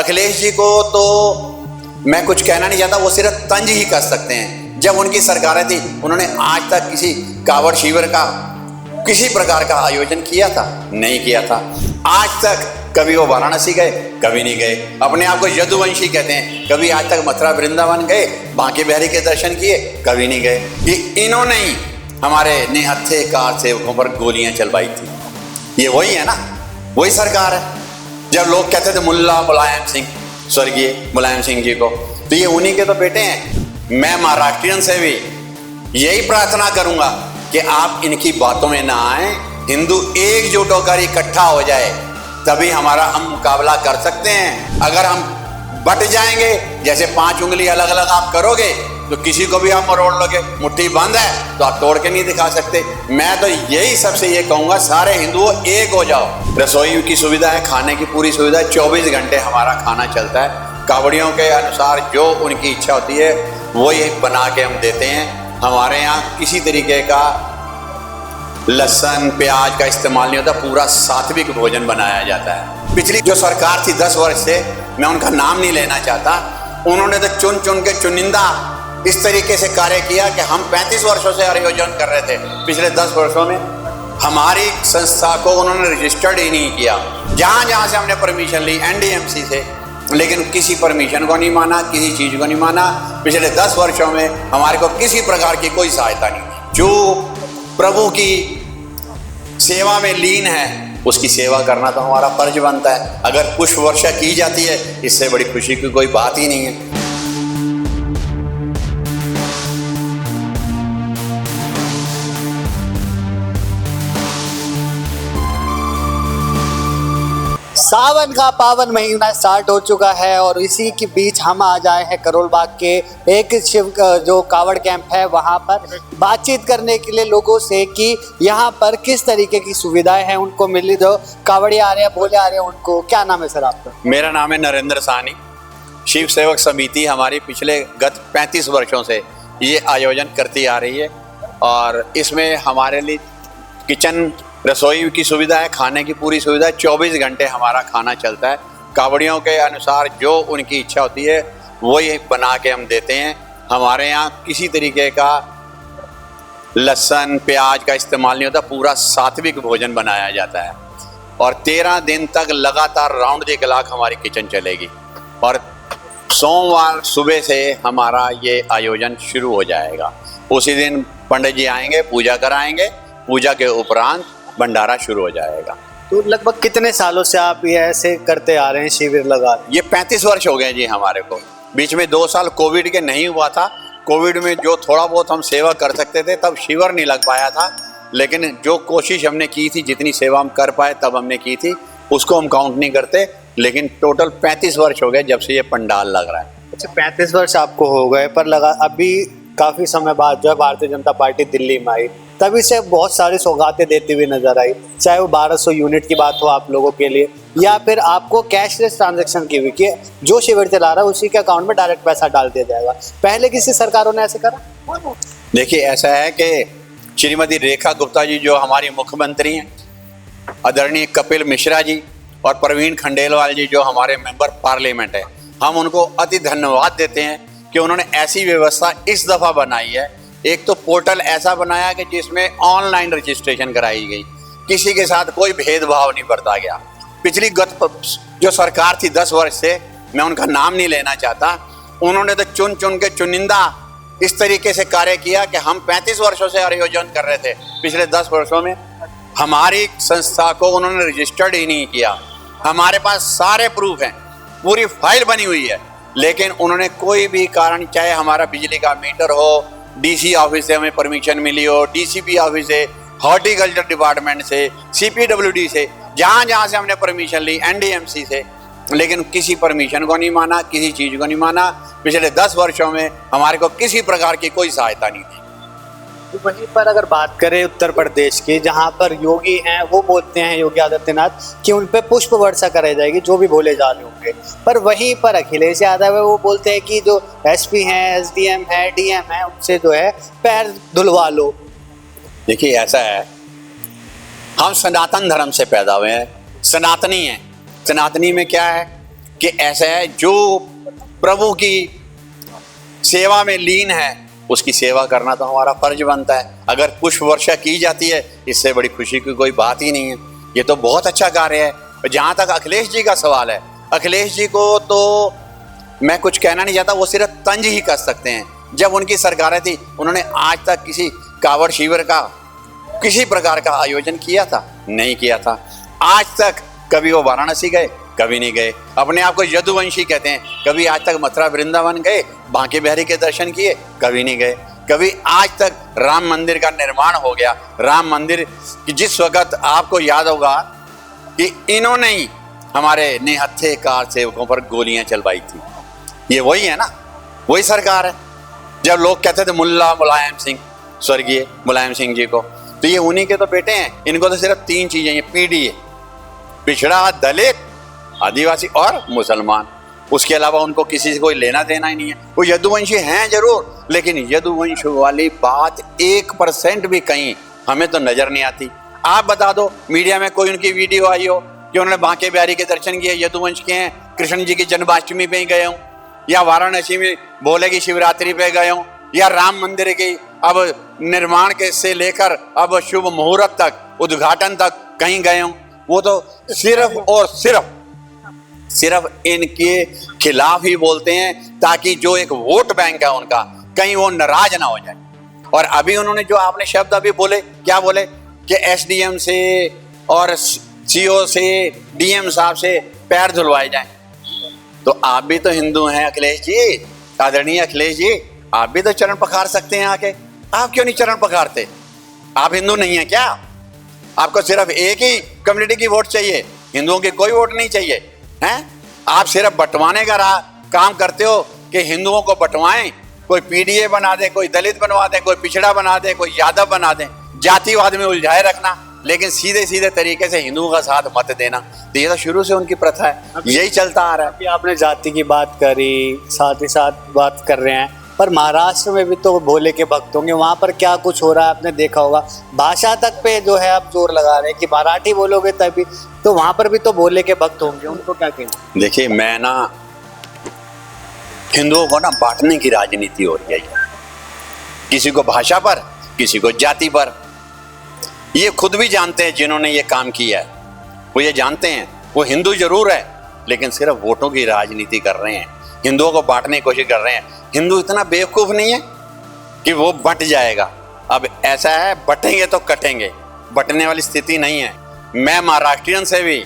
अखिलेश जी को तो मैं कुछ कहना नहीं चाहता, वो सिर्फ तंज ही कर सकते हैं। जब उनकी सरकारें थी उन्होंने आज तक किसी कांवड़ शिविर का किसी प्रकार का आयोजन किया था? नहीं किया था। आज तक कभी वो वाराणसी गए? कभी नहीं गए। अपने आप को यदुवंशी कहते हैं, कभी आज तक मथुरा वृंदावन गए, बांके बिहारी के दर्शन किए? कभी नहीं गए। ये इन्होंने ही हमारे निहत्थे कार सेवकों पर गोलियां चलवाई थी। ये वही है ना, वही सरकार है। जब लोग कहते थे मुल्ला मुलायम सिंह, स्वर्गीय मुलायम सिंह जी को, तो ये उन्हीं के तो बेटे हैं। मैं महाराष्ट्रियन से भी यही प्रार्थना करूंगा कि आप इनकी बातों में ना आए, हिंदू एकजुट होकर इकट्ठा हो जाए, तभी हमारा हम मुकाबला कर सकते हैं। अगर हम बट जाएंगे, जैसे 5 उंगली अलग अलग आप करोगे तो किसी को भी आप मरोड़ लोगे। मुट्ठी बंद है तो आप तोड़ के नहीं दिखा सकते। मैं तो यही सबसे ये कहूँगा, सारे हिंदुओं एक हो जाओ। रसोई की सुविधा है, खाने की पूरी सुविधा है, 24 घंटे हमारा खाना चलता है। कावड़ियों के अनुसार जो उनकी इच्छा होती है वो ये बना के हम देते हैं। हमारे यहाँ किसी तरीके का लहसुन प्याज का इस्तेमाल नहीं होता, पूरा सात्विक भोजन बनाया जाता है। पिछली जो सरकार थी 10 वर्ष से, मैं उनका नाम नहीं लेना चाहता, उन्होंने तो चुन चुन के चुनिंदा इस तरीके से कार्य किया कि हम 35 वर्षों से आयोजन कर रहे थे। पिछले 10 वर्षों में हमारी संस्था को उन्होंने रजिस्टर्ड ही नहीं किया। जहाँ जहाँ से हमने परमिशन ली NDMC से, लेकिन किसी परमिशन को नहीं माना, किसी चीज़ को नहीं माना। पिछले 10 वर्षों में हमारे को किसी प्रकार की कोई सहायता नहीं। जो प्रभु की सेवा में लीन है उसकी सेवा करना तो हमारा फर्ज बनता है। अगर पुष्प वर्षा की जाती है, इससे बड़ी खुशी की कोई बात ही नहीं है। सावन का पावन महीना स्टार्ट हो चुका है और इसी के बीच हम आ जाए हैं करोल बाग के एक शिव जो कावड़ कैंप है वहाँ पर बातचीत करने के लिए लोगों से कि यहाँ पर किस तरीके की सुविधाएं हैं उनको मिली। जो कावड़िया आ रहे हैं, भोले आ रहे हैं, उनको क्या नाम है सर आपका? मेरा नाम है नरेंद्र साहनी। शिव सेवक समिति हमारी पिछले गत 35 वर्षों से ये आयोजन करती आ रही है और इसमें हमारे लिए किचन रसोई की सुविधा है, खाने की पूरी सुविधा है, 24 घंटे हमारा खाना चलता है। कावड़ियों के अनुसार जो उनकी इच्छा होती है वो ये बना के हम देते हैं। हमारे यहाँ किसी तरीके का लहसुन प्याज का इस्तेमाल नहीं होता, पूरा सात्विक भोजन बनाया जाता है और 13 दिन तक लगातार राउंड द क्लॉक हमारी किचन चलेगी। और सोमवार सुबह से हमारा ये आयोजन शुरू हो जाएगा। उसी दिन पंडित जी आएंगे, पूजा कराएंगे, पूजा के उपरांत भंडारा शुरू हो जाएगा। तो लगभग कितने सालों से आप ये ऐसे करते आ रहे हैं, शिविर लगा रहे हैं? ये 35 वर्ष हो गए जी हमारे को। बीच में 2 साल कोविड के नहीं हुआ था। कोविड में जो थोड़ा बहुत हम सेवा कर सकते थे तब शिविर नहीं लग पाया था, लेकिन जो कोशिश हमने की थी, जितनी सेवा हम कर पाए तब हमने की थी, उसको हम काउंट नहीं करते। लेकिन टोटल 35 वर्ष हो गए जब से ये पंडाल लग रहा है। अच्छा, 35 वर्ष आपको हो गए, पर लगा अभी काफ़ी समय बाद जब भारतीय जनता पार्टी दिल्ली में आई तभी से बहुत सारी सौगातें देती हुई नजर आई, चाहे वो 1200 यूनिट की बात हो आप लोगों के लिए या फिर आपको कैशलेस ट्रांजैक्शन की हुई कि जो शिविर चला रहा है उसी के अकाउंट में डायरेक्ट पैसा डाल दिया जाएगा। पहले किसी सरकारों ने ऐसे करा? देखिए, ऐसा है कि श्रीमती रेखा गुप्ता जी जो हमारी मुख्यमंत्री हैं, आदरणीय कपिल मिश्रा जी और प्रवीण खंडेलवाल जी जो हमारे मेंबर पार्लियामेंट है, हम उनको अति धन्यवाद देते हैं कि उन्होंने ऐसी व्यवस्था इस दफ़ा बनाई है। एक तो पोर्टल ऐसा बनाया कि जिसमें ऑनलाइन रजिस्ट्रेशन कराई गई, किसी के साथ कोई भेदभाव नहीं बरता गया। पिछली गत जो सरकार थी 10 वर्ष से, मैं उनका नाम नहीं लेना चाहता, उन्होंने तो चुन चुन के चुनिंदा इस तरीके से कार्य किया कि हम 35 वर्षों से आयोजन कर रहे थे। पिछले 10 वर्षों में हमारी संस्था को उन्होंने रजिस्टर्ड ही नहीं किया। हमारे पास सारे प्रूफ हैं, पूरी फाइल बनी हुई है, लेकिन उन्होंने कोई भी कारण, चाहे हमारा बिजली का मीटर हो, DC ऑफिस से हमें परमिशन मिली हो, DCP ऑफिस से, हॉर्टिकल्चर डिपार्टमेंट से, CPWD से, जहाँ जहाँ से हमने परमिशन ली, NDMC से, लेकिन किसी परमिशन को नहीं माना, किसी चीज़ को नहीं माना। पिछले 10 वर्षों में हमारे को किसी प्रकार की कोई सहायता नहीं थी। तो वहीं पर अगर बात करें उत्तर प्रदेश की, जहाँ पर योगी हैं, वो बोलते हैं योगी आदित्यनाथ कि उन पे पुष्प वर्षा कराई जाएगी जो भी भोले जा रहे होंगे, पर वहीं पर अखिलेश यादव है, वो बोलते हैं कि जो SP हैं, SDM है, DM है, उनसे जो है पैर धुलवा लो। देखिए, ऐसा है, हम सनातन धर्म से पैदा हुए हैं, सनातनी हैं। सनातनी में क्या है, कि ऐसा है जो प्रभु की सेवा में लीन है उसकी सेवा करना तो हमारा फर्ज बनता है। अगर पुष्प वर्षा की जाती है इससे बड़ी खुशी की कोई बात ही नहीं है। ये तो बहुत अच्छा कार्य है। जहाँ तक अखिलेश जी का सवाल है, अखिलेश जी को तो मैं कुछ कहना नहीं चाहता, वो सिर्फ तंज ही कर सकते हैं। जब उनकी सरकारें थी उन्होंने आज तक किसी कावड़ शिविर का किसी प्रकार का आयोजन किया था? नहीं किया था। आज तक कभी वो वाराणसी गए? कभी नहीं गए। अपने आप को यदुवंशी कहते हैं। कभी आज तक मथुरा वृंदावन गए, बांके बिहारी के दर्शन किए? कभी नहीं गए। कभी आज तक राम मंदिर का निर्माण हो गया, राम मंदिर की जिस वक्त आपको याद होगा कि इन्होंने ही हमारे निहत्थे कार सेवकों पर गोलियां चलवाई थी, ये वही है ना, वही सरकार है। जब लोग कहते थे मुल्ला मुलायम सिंह, स्वर्गीय मुलायम सिंह जी को, तो ये उन्हीं के तो बेटे हैं। इनको तो सिर्फ 3 चीजें, ये पीडीए, पिछड़ा, दलित, आदिवासी और मुसलमान, उसके अलावा उनको किसी से कोई लेना देना ही नहीं है। वो यदुवंशी हैं जरूर, लेकिन यदुवंश वाली बात 1% भी कहीं हमें तो नजर नहीं आती। आप बता दो मीडिया में कोई उनकी वीडियो आई हो कि उन्होंने बांके बिहारी के दर्शन किए, यदुवंश के हैं, कृष्ण जी की जन्माष्टमी पे ही गए हों, या वाराणसी में भोले की शिवरात्रि पे गए हों, या राम मंदिर की अब निर्माण के से लेकर अब शुभ मुहूर्त तक, उद्घाटन तक कहीं गए हों। वो तो सिर्फ और सिर्फ इनके खिलाफ ही बोलते हैं ताकि जो एक वोट बैंक है उनका कहीं वो नाराज ना हो जाए। और अभी उन्होंने जो आपने शब्द अभी बोले, क्या बोले कि एसडीएम से और सीओ से, डीएम साहब से पैर धुलवाए जाएं। तो आप भी तो हिंदू हैं अखिलेश जी, आदरणीय अखिलेश जी, आप भी तो चरण पखार सकते हैं आके। आप क्यों नहीं चरण पखारते? आप हिंदू नहीं है क्या? आपको सिर्फ एक ही कम्युनिटी की वोट चाहिए, हिंदुओं की कोई वोट नहीं चाहिए हैं? आप सिर्फ बंटवाने का काम करते हो कि हिंदुओं को बंटवाएं, कोई पीडीए बना दे, कोई दलित बनवा दे, कोई पिछड़ा बना दे, कोई यादव बना दे, जातिवाद में उलझाए रखना, लेकिन सीधे सीधे तरीके से हिंदुओं का साथ मत देना। तो ये तो शुरू से उनकी प्रथा है, यही चलता आ रहा है। अभी आपने जाति की बात करी, साथ ही साथ बात कर रहे हैं, पर महाराष्ट्र में भी तो भोले के भक्त होंगे, वहाँ पर क्या कुछ हो रहा है आपने देखा होगा। भाषा तक पे जो है आप जोर लगा रहे हैं कि मराठी बोलोगे तभी, तो वहाँ पर भी तो भोले के भक्त होंगे, उनको क्या कहेंगे? देखिए, मैं ना हिंदुओं को ना बांटने की राजनीति हो रही है, किसी को भाषा पर, किसी को जाति पर। ये खुद भी जानते हैं जिन्होंने ये काम किया है, वो ये जानते हैं वो हिंदू जरूर है, लेकिन सिर्फ वोटों की राजनीति कर रहे हैं, हिंदुओं को बांटने की कोशिश कर रहे हैं। हिंदू इतना बेवकूफ नहीं है कि वो बंट जाएगा। अब ऐसा है, बटेंगे तो कटेंगे, बटने वाली स्थिति नहीं है। मैं महाराष्ट्रियन से भी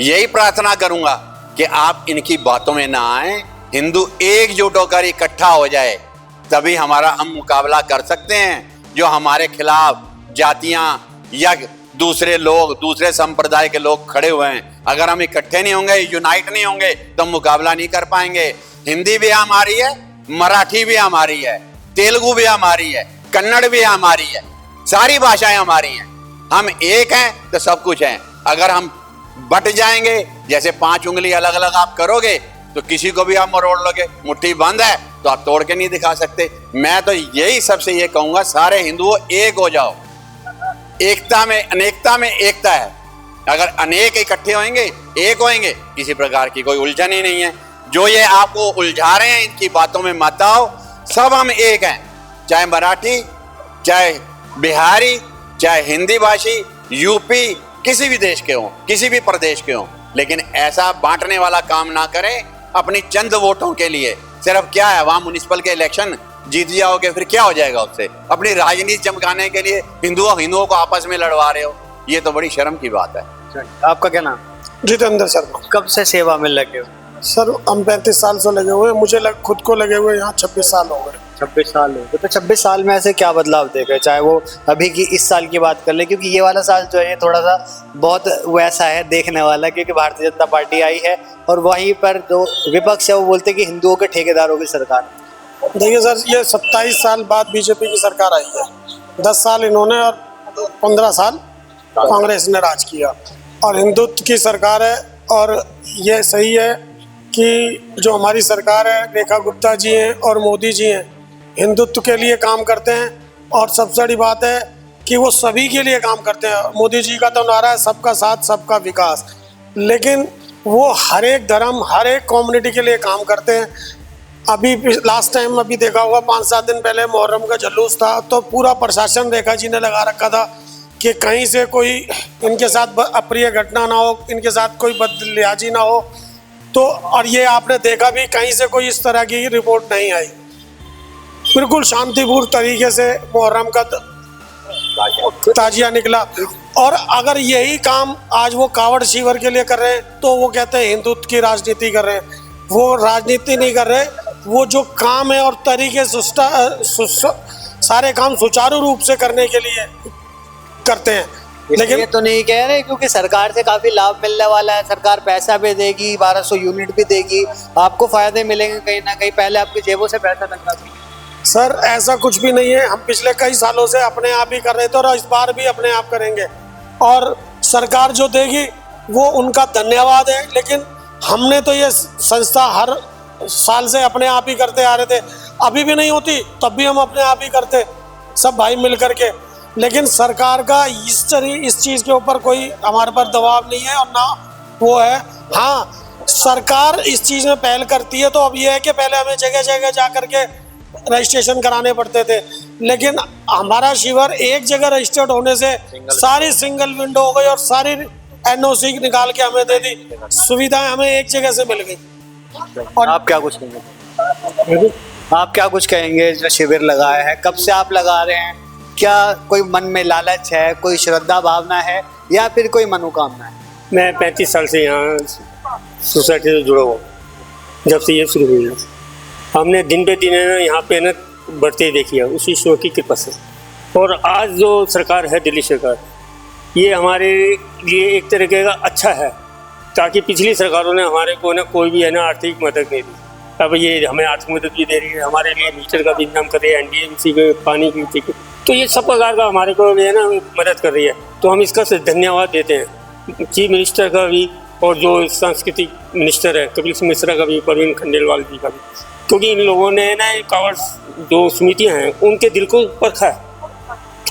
यही प्रार्थना करूंगा कि आप इनकी बातों में ना आए, हिंदू एकजुट होकर इकट्ठा हो जाए, तभी हमारा हम मुकाबला कर सकते हैं। जो हमारे खिलाफ जातियां या दूसरे लोग, दूसरे संप्रदाय के लोग खड़े हुए हैं, अगर हम इकट्ठे नहीं होंगे, यूनाइट नहीं होंगे, तो हम मुकाबला नहीं कर पाएंगे। हिंदी भी हमारी है, मराठी भी हमारी है, तेलुगु भी हमारी है, कन्नड़ भी हमारी है, सारी भाषाएं हमारी हैं। हम एक हैं तो सब कुछ है। अगर हम बट जाएंगे, जैसे 5 उंगली अलग अलग आप करोगे तो किसी को भी आप मरोड़ लोगे। मुट्ठी बंद है तो आप तोड़ के नहीं दिखा सकते। मैं तो यही सबसे ये कहूंगा, सारे हिंदुओं एक हो जाओ। एकता में अनेकता में एकता है। अगर अनेक इकट्ठे होंगे, एक होंगे, किसी प्रकार की कोई उलझन ही नहीं है। जो ये आपको उलझा रहे हैं, इनकी बातों में मत आओ। सब हम एक हैं, चाहे मराठी, चाहे बिहारी, चाहे हिंदी भाषी, यूपी, किसी भी देश के हों, किसी भी प्रदेश के हों, लेकिन ऐसा बांटने वाला काम ना करें अपनी चंद वोटों के लिए। सिर्फ क्या है, वहां म्युनिसिपल के इलेक्शन जीत जाओगे, फिर क्या हो जाएगा उससे? अपनी राजनीति चमकाने के लिए हिंदुओं को आपस में लड़वा रहे हो, ये तो बड़ी शर्म की बात है। आपका क्या नाम? जितेंद्र शर्मा। कब से सेवा में लगे हो? सर हम 35 साल से लगे हुए हैं। मुझे खुद को लगे हुए यहाँ 26 साल हो गए। 26 साल हो गए। तो 26 साल में ऐसे क्या बदलाव देखे, चाहे वो अभी की इस साल की बात कर ले, क्योंकि ये वाला साल जो है थोड़ा सा बहुत वैसा है देखने वाला, क्योंकि भारतीय जनता पार्टी आई है और वहीं पर जो विपक्ष है वो बोलते हैं कि हिंदुओं के ठेकेदारों की सरकार। देखिए सर, ये 27 साल बाद बीजेपी की सरकार आई है। 10 साल इन्होंने और 15 साल कांग्रेस ने राज किया, और हिंदुत्व की सरकार है। और ये सही है कि जो हमारी सरकार है, रेखा गुप्ता जी हैं और मोदी जी हैं, हिंदुत्व के लिए काम करते हैं। और सबसे बड़ी बात है कि वो सभी के लिए काम करते हैं। मोदी जी का तो नारा है सबका साथ सबका विकास, लेकिन वो हर एक धर्म, हर एक कम्युनिटी के लिए काम करते हैं। अभी लास्ट टाइम अभी देखा होगा 5-7 दिन पहले मुहर्रम का जुलूस था, तो पूरा प्रशासन रेखा जी ने लगा रखा था कि कहीं से कोई इनके साथ अप्रिय घटना ना हो, इनके साथ कोई बदलियाजी ना हो। तो और ये आपने देखा भी, कहीं से कोई इस तरह की रिपोर्ट नहीं आई। बिल्कुल शांतिपूर्ण तरीके से मुहर्रम का ताजिया निकला। और अगर यही काम आज वो कावड़ शिविर के लिए कर रहे हैं तो वो कहते हैं हिंदुत्व की राजनीति कर रहे हैं। वो राजनीति नहीं कर रहे, वो जो काम है और तरीके सारे काम सुचारू रूप से करने के लिए करते हैं। लेकिन ये तो नहीं कह रहे क्योंकि सरकार से काफी लाभ मिलने वाला है, सरकार पैसा भी देगी, 1200 यूनिट भी देगी, आपको फायदे मिलेंगे कहीं ना कहीं, पहले आपकी जेबों से पैसा लगता था। सर ऐसा कुछ भी नहीं है, हम पिछले कई सालों से अपने आप ही कर रहे थे और इस बार भी अपने आप करेंगे। और सरकार जो देगी वो उनका धन्यवाद है, लेकिन हमने तो ये संस्था हर साल से अपने आप ही करते आ रहे थे। अभी भी नहीं होती तब भी हम अपने आप ही करते, सब भाई मिल करके। लेकिन सरकार का इस चीज़ के ऊपर कोई हमारे पर दबाव नहीं है और ना वो है। हाँ, सरकार इस चीज़ में पहल करती है, तो अब ये है कि पहले हमें जगह जगह जा करके रजिस्ट्रेशन कराने पड़ते थे, लेकिन हमारा शिविर एक जगह रजिस्टर्ड होने से सारी सिंगल विंडो हो गई और सारी एनओसी निकाल के हमें दे दी, सुविधाएं हमें एक जगह से मिल गई। और आप क्या कुछ कहेंगे? आप क्या कुछ कहेंगे? जो शिविर लगाया है, कब से आप लगा रहे हैं? क्या कोई मन में लालच है, कोई श्रद्धा भावना है या फिर कोई मनोकामना है? मैं 35 साल से यहाँ सोसाइटी से जुड़ा हुआ, जब से ये शुरू हुई है। हमने दिन पे दिन यहाँ पे ना बढ़ते देखी है उस ईश्वर की कृपा से। और आज जो सरकार है, दिल्ली सरकार, ये हमारे लिए एक तरीके का अच्छा है, ताकि पिछली सरकारों ने हमारे को ना कोई भी है ना आर्थिक मदद नहीं दी। अब ये हमें आर्थिक मदद भी दे रही है, हमारे लिए मीटर का भी इंतजाम कर रही है, NDMC के पानी की, तो ये सब प्रकार का हमारे को भी है ना मदद कर रही है। तो हम इसका धन्यवाद देते हैं चीफ मिनिस्टर का भी, और जो सांस्कृतिक मिनिस्टर है कपिल सिंह मिश्रा का भी, परवीन खंडेलवाल जी का भी, क्योंकि इन लोगों ने ना कावड़ जो समितियाँ हैं उनके दिल को परखा है।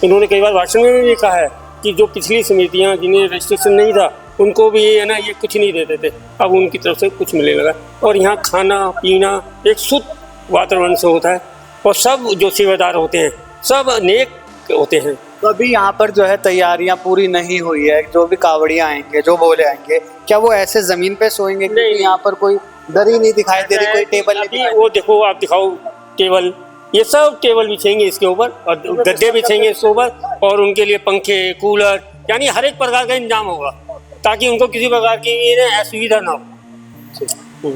इन्होंने कई बार भाषण में भी कहा है कि जो पिछली समितियाँ जिन्हें रजिस्ट्रेशन नहीं था उनको भी है ना ये कुछ नहीं देते थे, अब उनकी तरफ से कुछ मिलने लगा। और यहाँ खाना पीना एक शुद्ध वातावरण से होता है, और सब जो सेवादार होते हैं सब नेक होते हैं। तो अभी यहाँ पर जो है तैयारियां पूरी नहीं हुई है, जो भी कावड़ियाँ आएंगे, जो बोले आएंगे, क्या वो ऐसे जमीन पे सोएंगे? क्योंकि यहाँ पर कोई दर ही नहीं दिखाई दे रही, कोई टेबल नहीं दिखाई। वो देखो, आप दिखाओ टेबल, ये सब टेबल बिछेंगे इसके ऊपर और गद्दे बिछेंगे इसके ऊपर, और उनके लिए पंखे, कूलर, यानी हर एक प्रकार का इंतजाम होगा ताकि उनको किसी प्रकार की असुविधा ना हो।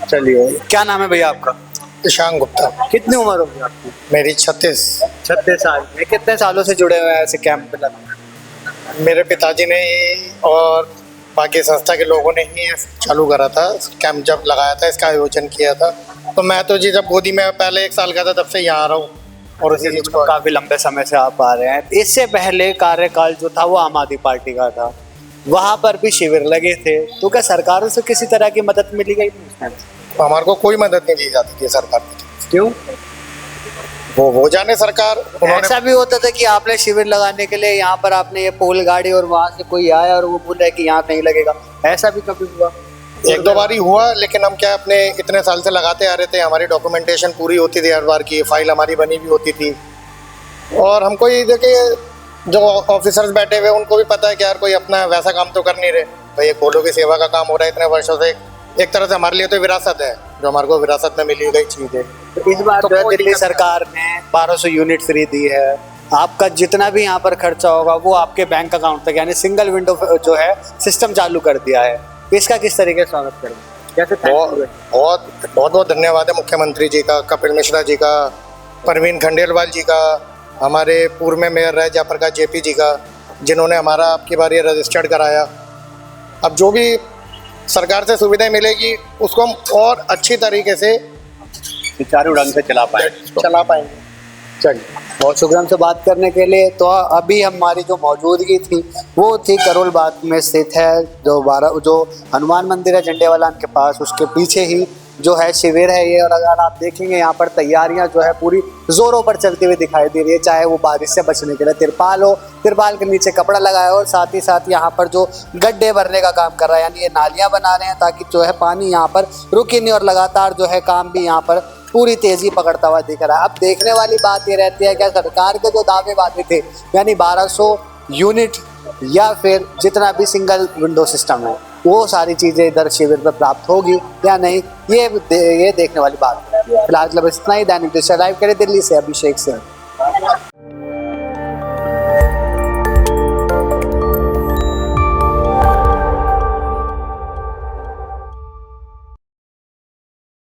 चलिए, क्या नाम है भैया आपका? ईशान गुप्ता। कितनी उम्र होगी आपकी? मेरी 36 साल। ये कितने सालों से जुड़े हुए हैं ऐसे कैंप पे लगा? मेरे पिताजी ने ही और बाकी संस्था के लोगों ने ही चालू करा था। कैंप जब लगाया था, इसका आयोजन किया था, तो मैं तो जी जब गोदी में पहले 1 साल का था तब से यहाँ आ रहा हूँ, और उसी चीज़ को काफ़ी लंबे समय से आप आ रहे हैं। इससे पहले कार्यकाल जो था वो आम आदमी पार्टी का था, वहाँ पर भी शिविर लगे थे, तो क्या सरकारों से किसी तरह की मदद मिली गई? हमारे को कोई मदद नहीं दी जाती थी सरकार की। क्यों? वो जाने सरकार। ऐसा भी होता था कि आपने शिविर लगाने के लिए यहाँ पर आपने ये पोल गाड़ी और वहाँ से कोई आया और वो बोल रहा है कि यहाँ नहीं लगेगा, ऐसा भी कभी हुआ? 1-2 बार ही हुआ, लेकिन हम क्या अपने इतने साल से लगाते आ रहे थे, हमारी डॉक्यूमेंटेशन पूरी होती थी हर बार की, फाइल हमारी बनी भी होती थी। और हमको ये देखिए, जो ऑफिसर्स बैठे हुए उनको भी पता है कि यार कोई अपना वैसा काम तो कर नहीं रहे भाई, ये कोलों की सेवा का काम हो रहा है इतने वर्षों से। एक तरह से हमारे लिए तो विरासत है, जो हमारे को विरासत में मिली गई चीज़ है। तो इस बार जो दिल्ली सरकार ने 1200 यूनिट फ्री दी है, आपका जितना भी यहाँ पर खर्चा होगा वो आपके बैंक अकाउंट तक, यानी सिंगल विंडो जो है सिस्टम चालू कर दिया है। इसका किस तरीके से स्वागत करें? कैसे? बहुत बहुत धन्यवाद है मुख्यमंत्री जी का, कपिल मिश्रा जी का, परवीन खंडेलवाल जी का, हमारे पूर्व में मेयर रहे जयप्रकाश JP जी का, जिन्होंने हमारा आपकी बार ये रजिस्टर्ड कराया। अब जो भी सरकार से सुविधाएं मिलेगी उसको हम और अच्छी तरीके से सुचारू ढंग से चला पाएंगे। चलिए, बहुत शुक्रिया हमसे बात करने के लिए। तो अभी हमारी जो मौजूदगी थी वो थी करोल बाग में स्थित है जो हनुमान मंदिर है झंडे वाला के पास, उसके पीछे ही जो है शिविर है ये। और अगर आप देखेंगे यहाँ पर तैयारियां जो है पूरी जोरों पर चलती हुई दिखाई दे रही है, चाहे वो बारिश से बचने के लिए तिरपाल हो, तिरपाल के नीचे कपड़ा लगाया हो, और साथ ही साथ यहाँ पर जो गड्ढे भरने का काम कर रहा है, यानी ये नालियाँ बना रहे हैं ताकि जो है पानी यहाँ पर रुके नहीं, और लगातार जो है काम भी यहाँ पर पूरी तेजी पकड़ता हुआ दिख रहा है। अब देखने वाली बात ये रहती है कि सरकार के जो दावे वादे थे, यानी 1200 यूनिट या फिर जितना भी सिंगल विंडो सिस्टम है, वो सारी चीज़ें इधर शिविर पर प्राप्त होगी या नहीं, ये देखने वाली बात है। फिलहाल इतना ही। दैनिक दिशा लाइव के लिए दिल्ली से अभिषेक सिंह।